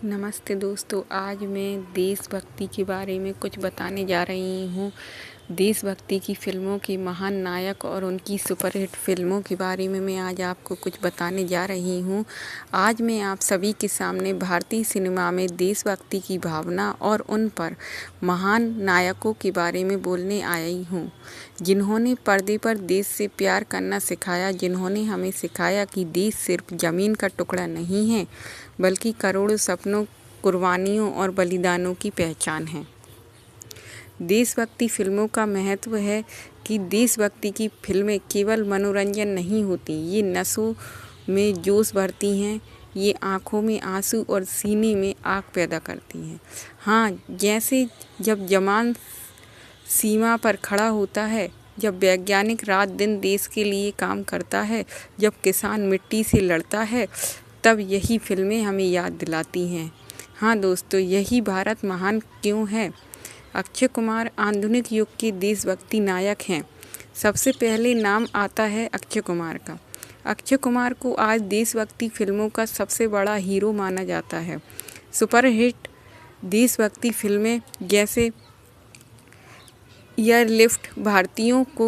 नमस्ते दोस्तों, आज मैं देशभक्ति के बारे में कुछ बताने जा रही हूँ। देशभक्ति की फ़िल्मों के महान नायक और उनकी सुपरहिट फ़िल्मों के बारे में मैं आज आपको कुछ बताने जा रही हूँ। आज मैं आप सभी के सामने भारतीय सिनेमा में देशभक्ति की भावना और उन पर महान नायकों के बारे में बोलने आई हूँ, जिन्होंने पर्दे पर देश से प्यार करना सिखाया, जिन्होंने हमें सिखाया कि देश सिर्फ ज़मीन का टुकड़ा नहीं है, बल्कि करोड़ों सपनों, कुर्बानियों और बलिदानों की पहचान है। देशभक्ति फिल्मों का महत्व है कि देशभक्ति की फिल्में केवल मनोरंजन नहीं होती, ये नसों में जोश भरती हैं, ये आँखों में आंसू और सीने में आग पैदा करती हैं। हाँ, जैसे जब जवान सीमा पर खड़ा होता है, जब वैज्ञानिक रात दिन देश के लिए काम करता है, जब किसान मिट्टी से लड़ता है, तब यही फिल्में हमें याद दिलाती हैं। हाँ दोस्तों, यही भारत महान क्यों है। अक्षय कुमार आधुनिक युग के देशभक्ति नायक हैं। सबसे पहले नाम आता है अक्षय कुमार का। अक्षय कुमार को आज देशभक्ति फिल्मों का सबसे बड़ा हीरो माना जाता है। सुपरहिट देशभक्ति फिल्में जैसे एयरलिफ्ट भारतीयों को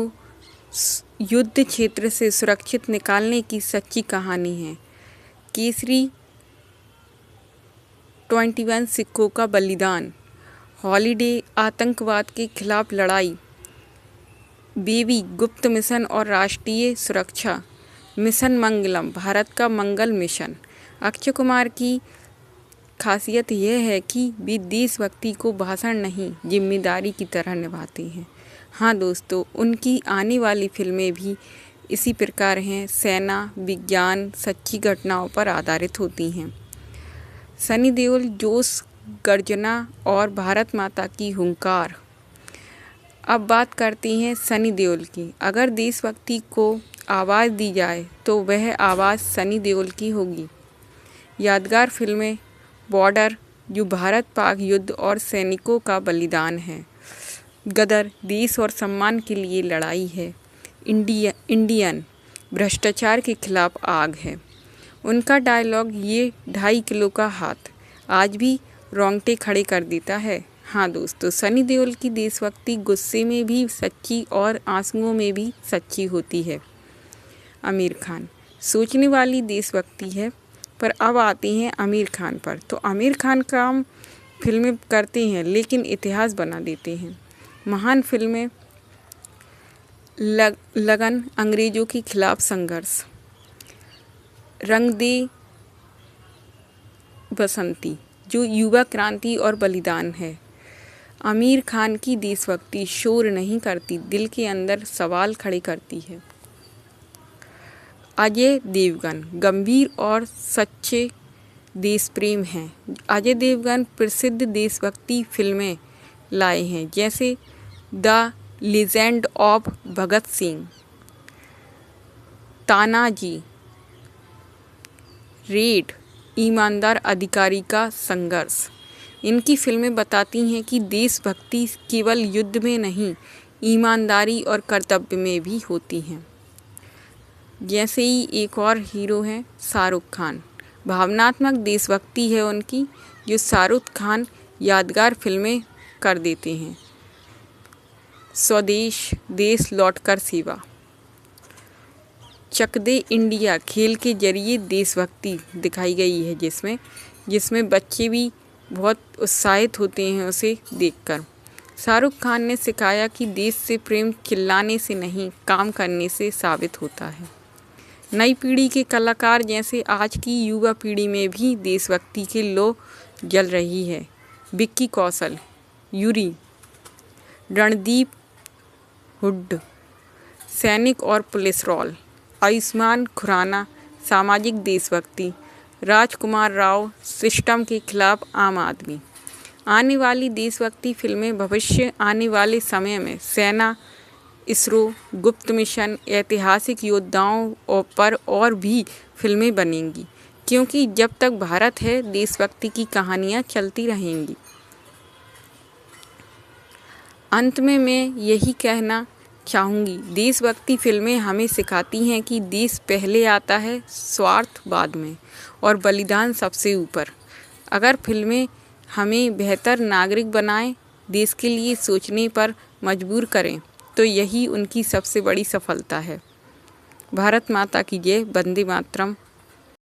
युद्ध क्षेत्र से सुरक्षित निकालने की सच्ची कहानी है। केसरी 21 सिखों का बलिदान, हॉलीडे आतंकवाद के खिलाफ लड़ाई, बेबी गुप्त मिशन और राष्ट्रीय सुरक्षा, मिशन मंगलम भारत का मंगल मिशन। अक्षय कुमार की खासियत यह है कि वे देशभक्ति को भाषण नहीं, जिम्मेदारी की तरह निभाते हैं। हाँ दोस्तों, उनकी आने वाली फिल्में भी इसी प्रकार हैं। सेना, विज्ञान, सच्ची घटनाओं पर आधारित होती हैं। सनी देओल, जोश, गर्जना और भारत माता की हुंकार। अब बात करते हैं सनी देओल की। अगर देशभक्ति को आवाज़ दी जाए तो वह आवाज़ सनी देओल की होगी। यादगार फिल्में बॉर्डर, जो भारत पाक युद्ध और सैनिकों का बलिदान है। गदर, देश और सम्मान के लिए लड़ाई है। इंडियन, भ्रष्टाचार के खिलाफ आग है। उनका डायलॉग ये 2.5 किलो का हाथ आज भी रोंगटे खड़े कर देता है। हाँ दोस्तों, सनी देओल की देशभक्ति गुस्से में भी सच्ची और आंसुओं में भी सच्ची होती है। आमिर खान, सोचने वाली देशभक्ति है। पर अब आते हैं आमिर खान पर। तो आमिर खान काम फिल्में करते हैं लेकिन इतिहास बना देते हैं। महान फिल्में लगन, अंग्रेजों के खिलाफ संघर्ष, रंग दे बसंती, जो युवा क्रांति और बलिदान है। आमिर खान की देशभक्ति शोर नहीं करती, दिल के अंदर सवाल खड़े करती है। अजय देवगन गंभीर और सच्चे देश प्रेम हैं। अजय देवगन प्रसिद्ध देशभक्ति फिल्में लाए हैं, जैसे the legend of Bhagat Singh, Tanaji, red, ईमानदार अधिकारी का संघर्ष। इनकी फिल्में बताती हैं कि देशभक्ति केवल युद्ध में नहीं, ईमानदारी और कर्तव्य में भी होती हैं। जैसे ही एक और हीरो हैं शाहरुख खान, भावनात्मक देशभक्ति है उनकी, जो शाहरुख खान यादगार फिल्में कर देते हैं। स्वदेश, देश लौटकर सेवा, चक दे इंडिया खेल के जरिए देशभक्ति दिखाई गई है, जिसमें बच्चे भी बहुत उत्साहित होते हैं उसे देखकर। शाहरुख खान ने सिखाया कि देश से प्रेम चिल्लाने से नहीं, काम करने से साबित होता है। नई पीढ़ी के कलाकार जैसे आज की युवा पीढ़ी में भी देशभक्ति के लौ जल रही है। विक्की कौशल, यूरी, रणदीप हुड्ड, सैनिक और पुलिस रोल, आयुष्मान खुराना, सामाजिक देशभक्ति, राजकुमार राव, सिस्टम के खिलाफ आम आदमी। आने वाली देशभक्ति फिल्में भविष्य आने वाले समय में सेना, इसरो, गुप्त मिशन, ऐतिहासिक योद्धाओं पर और भी फिल्में बनेंगी, क्योंकि जब तक भारत है देशभक्ति की कहानियाँ चलती रहेंगी। अंत में मैं यही कहना चाहूँगी, देशभक्ति फिल्में हमें सिखाती हैं कि देश पहले आता है, स्वार्थ बाद में और बलिदान सबसे ऊपर। अगर फिल्में हमें बेहतर नागरिक बनाएं, देश के लिए सोचने पर मजबूर करें, तो यही उनकी सबसे बड़ी सफलता है। भारत माता की जय। वंदे मातरम।